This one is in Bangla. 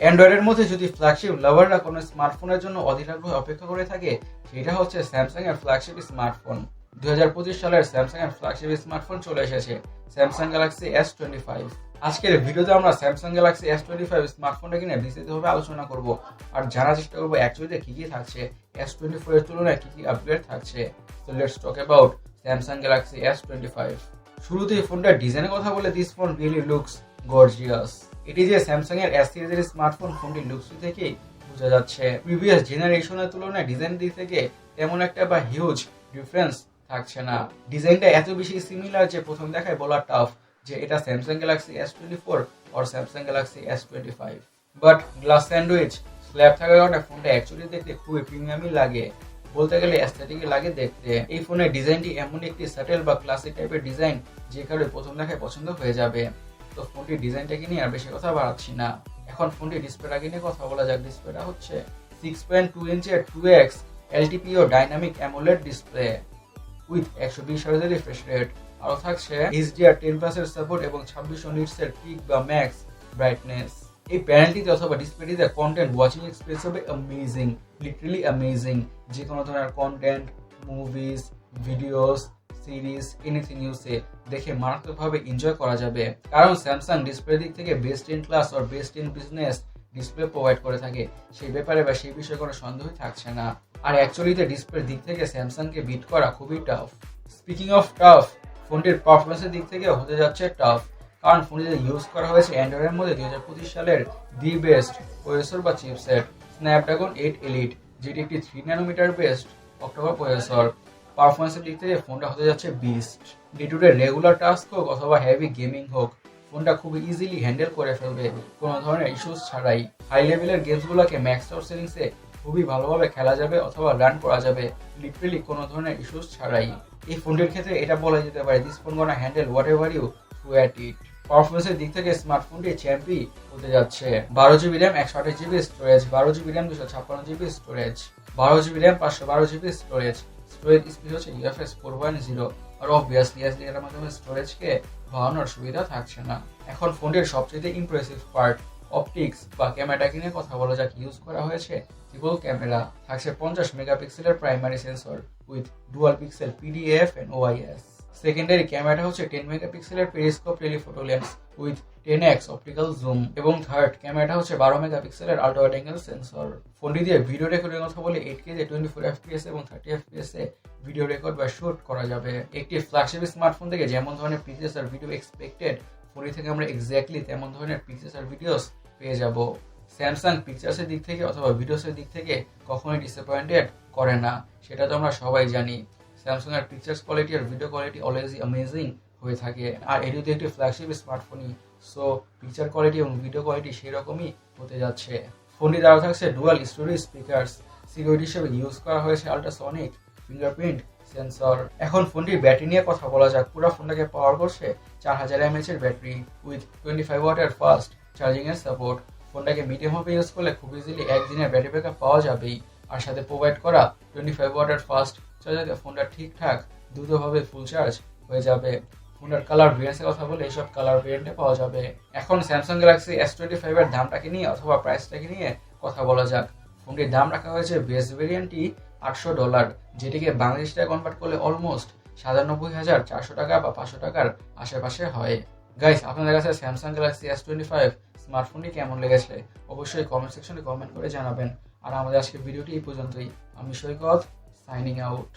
অ্যান্ড্রয়েডের মধ্যে যদি ফ্ল্যাগশিপ লাভাররা কোনো স্মার্টফোনের জন্য অধীর আগ্রহে অপেক্ষা করে থাকে, সেটা হচ্ছে স্যামসাং এর ফ্ল্যাগশিপ স্মার্টফোন। 2025 সালের স্যামসাং এর ফ্ল্যাগশিপ স্মার্টফোন চলে এসেছে, স্যামসাং গ্যালাক্সি S25। আজকের ভিডিওতে আমরা স্যামসাং গ্যালাক্সি S25 স্মার্টফোনটা কিনে বিস্তারিতভাবে আলোচনা করব আর জানার চেষ্টা করবো অ্যাকচুয়ালিতে কি কি থাকছে, S24 এর তুলনায় কি কি আপগ্রেড থাকছে। So let's talk about Samsung Galaxy S25। শুরুতেই ফোনটার ডিজাইনের কথা বলে, this phone really looks gorgeous. এটি যে স্যামসাং এর S সিরিজের স্মার্টফোন, ফোনটির লুকস থেকেই বোঝা যাচ্ছে। প্রিভিয়াস জেনারেশনের তুলনায় ডিজাইন দিক থেকে তেমন একটা বা হিউজ ডিফারেন্স থাকছে না। ডিজাইনটা এত বেশি সিমিলার যে প্রথম দেখায় বলা টাফ যে এটা স্যামসাং গ্যালাক্সি S24 আর Samsung Galaxy S25। But glass sandwich slab থাকার কারণে ফোনটা অ্যাকচুয়ালি দেখতে খুবই প্রিমিয়ামই লাগে, বলতে গেলে অ্যাস্থেটিকই লাগে দেখতে। এই ফোনের ডিজাইনটি এমন একটি স্যাটেল বা ক্লাসিক টাইপের ডিজাইন যে কারণে প্রথম দেখায় পছন্দ হয়ে যাবে। তো ফোনটির ডিজাইনটাকে নিয়ে আর বেশি কথা বাড়াচ্ছি না, এখন ফোনটির ডিসপ্লেটাকে নিয়ে কথা বলা যাক। ডিসপ্লেটা হচ্ছে 6.2 ইঞ্চের 2x LTPO dynamic AMOLED display with 120 Hz refresh rate. আরও থাকছে HDR10+ এর সাপোর্ট এবং 2600 নিটসের পিক বা ম্যাক্স ব্রাইটনেস। এই প্যানেলটিতে অথবা ডিসপ্লেটিতে কন্টেন্ট ওয়াচিং এক্সপিরিয়েন্স হবে অ্যামেজিং, লিটারালি অ্যামেজিং। যে কোনো ধরনের content, movies, videos, series, anything ইউসে দেখে মারাত্মকভাবে এনজয় করা যাবে, কারণ স্যামসাং ডিসপ্লে দিক থেকে বেস্ট ইন ক্লাস আর best in business display provide করে থাকে। সেই ব্যাপারে বা সেই বিষয়ে কোনো সন্দেহই থাকছে না। আর অ্যাকচুয়ালিতে ডিসপ্লের দিক থেকে স্যামসাংকে বিট করা খুবই টাফ। স্পিকিং অফ টাফ, ফোনটির পারফরমেন্সের দিক থেকে হতে যাচ্ছে টাফ, কারণ ফোনটিতে ইউজ করা হয়েছে অ্যান্ড্রয়েডের মধ্যে 2025 সালের দি বেস্ট প্রসেসর বা চিপসেট স্ন্যাপড্রাগন 8 এলিট, যেটি একটি 3 ন্যানোমিটার বেস্ট অক্টোকর প্রসেসর। পারফরমেন্সের দিক থেকে ফোনটা হতে যাচ্ছে beast. Day to day regular task হোক অথবা হেভি গেমিং হোক, ফোনটা খুব ইজিলি হ্যান্ডেল করে ফেলবে কোনো ধরনের ইস্যুস ছাড়াই। হাই লেভেলের গেমসগুলোকে ম্যাক্স আউট সেটিংসে খুবই ভালোভাবে খেলা যাবে অথবা রান করা যাবে লিটারেলি কোনো ধরনের ইস্যুস ছাড়াই। এই ফোনটির ক্ষেত্রে এটা বলা যেতে পারে, this phone gonna handle whatever you throw at it. পারফরমেন্সের দিক থেকে স্মার্টফোনটি চ্যাম্পি হতে যাচ্ছে। 12GB RAM 128GB storage, 12GB RAM 256GB storage, 12GB RAM 512GB storage. Storage speed হচ্ছে UFS 4.0, আর অবভিয়াসলি SSD এর মাধ্যমে স্টোরেজকে বাড়ানোর সুবিধা থাকছে না। এখন ফোনটির সবচেয়ে ইমপ্রেসিভ পার্ট অপটিক্স বা ক্যামেরাটাকে নিয়ে কথা বলা যাক। ইউজ করা হয়েছে ট্রিপল ক্যামেরা, থাকছে 50 মেগাপিক্সেলের primary sensor with dual pixel PDAF and OIS। Secondary ক্যামেরাটা হচ্ছে 10 মেগাপিক্সেলের periscope telephoto lens with 10x optical zoom, এবং থার্ড ক্যামেরাটা হচ্ছে 12 মেগাপিক্সেলের আল্ট্রা ওয়াইড অ্যাঙ্গেল সেন্সর। ফোনটি দিয়ে ভিডিও রেকর্ডের কথা বলে 8K 24 FPS এবং 30 FPS এ ভিডিও রেকর্ড বা শুট করা যাবে। একটি ফ্ল্যাগশিপ স্মার্টফোন থেকে যেমন ধরনের পিকচার্স আর ভিডিও এক্সপেক্টেড, ফোনটি থেকে আমরা এক্স্যাক্টলি তেমন ধরনের পিকচার্স আর ভিডিওস পেয়ে যাব। স্যামসাং পিকচার্সের দিক থেকে অথবা ভিডিওসের দিক থেকে কখনোই ডিসঅ্যাপয়েন্টেড করে না, সেটা তো আমরা সবাই জানি। স্যামসাং এর পিকচার্স কোয়ালিটি আর ভিডিও কোয়ালিটি অলওয়েজই অ্যামেজিং হয়ে থাকে, আর এটি তো একটি ফ্ল্যাগশিপ স্মার্টফোনই, সো পিকচার কোয়ালিটি এবং ভিডিও কোয়ালিটি সেরকমই হতে যাচ্ছে। ফোনটি দ্বারা থাকছে ডুয়াল স্টোরি স্পিকার্স, সিকিউরিটি হিসেবে ইউজ করা হয়েছে আল্ট্রাসনিক ফিঙ্গারপ্রিন্ট সেন্সর। এখন ফোনটির ব্যাটারি নিয়ে কথা বলা যাক। পুরো ফোনটাকে পাওয়ার করছে 4000 mAh এর ব্যাটারি উইথ 25 ওয়াটের ফাস্ট চার্জিং এর সাপোর্ট। ফোনটাকে মিডিয়াম ভাবে ইউজ করলে খুব ইজিলি একদিনের ব্যাটারি ব্যাকআপ পাওয়া যাবেই, আর সাথে প্রোভাইড করা 25 ওয়াটের ফাস্ট চার্জারে ফোনটা ঠিকঠাক দ্রুতভাবে ফুল চার্জ হয়ে যাবে। ফোনটার কালার ভেরিয়েন্টের কথা বলে এইসব কালার ভেরিয়েন্টে পাওয়া যাবে। এখন স্যামসাং গ্যালাক্সি S25 এর দামটাকে নিয়ে অথবা প্রাইসটাকে নিয়ে কথা বলা যাক। ফোনটির দাম রাখা হয়েছে বেস ভেরিয়েন্টটি $800, যেটিকে বাংলাদেশ টাকা কনভার্ট করলে অলমোস্ট 97,400 টাকা বা 500 টাকার আশেপাশে হয়। গাইস, আপনাদের কাছে স্যামসাং গ্যালাক্সি S25 স্মার্টফোনটি কেমন লেগেছে অবশ্যই কমেন্ট সেকশনে কমেন্ট করে জানাবেন। আর আমাদের আজকের ভিডিওটি এই পর্যন্তই। আমি সৈকত, সাইনিং আউট।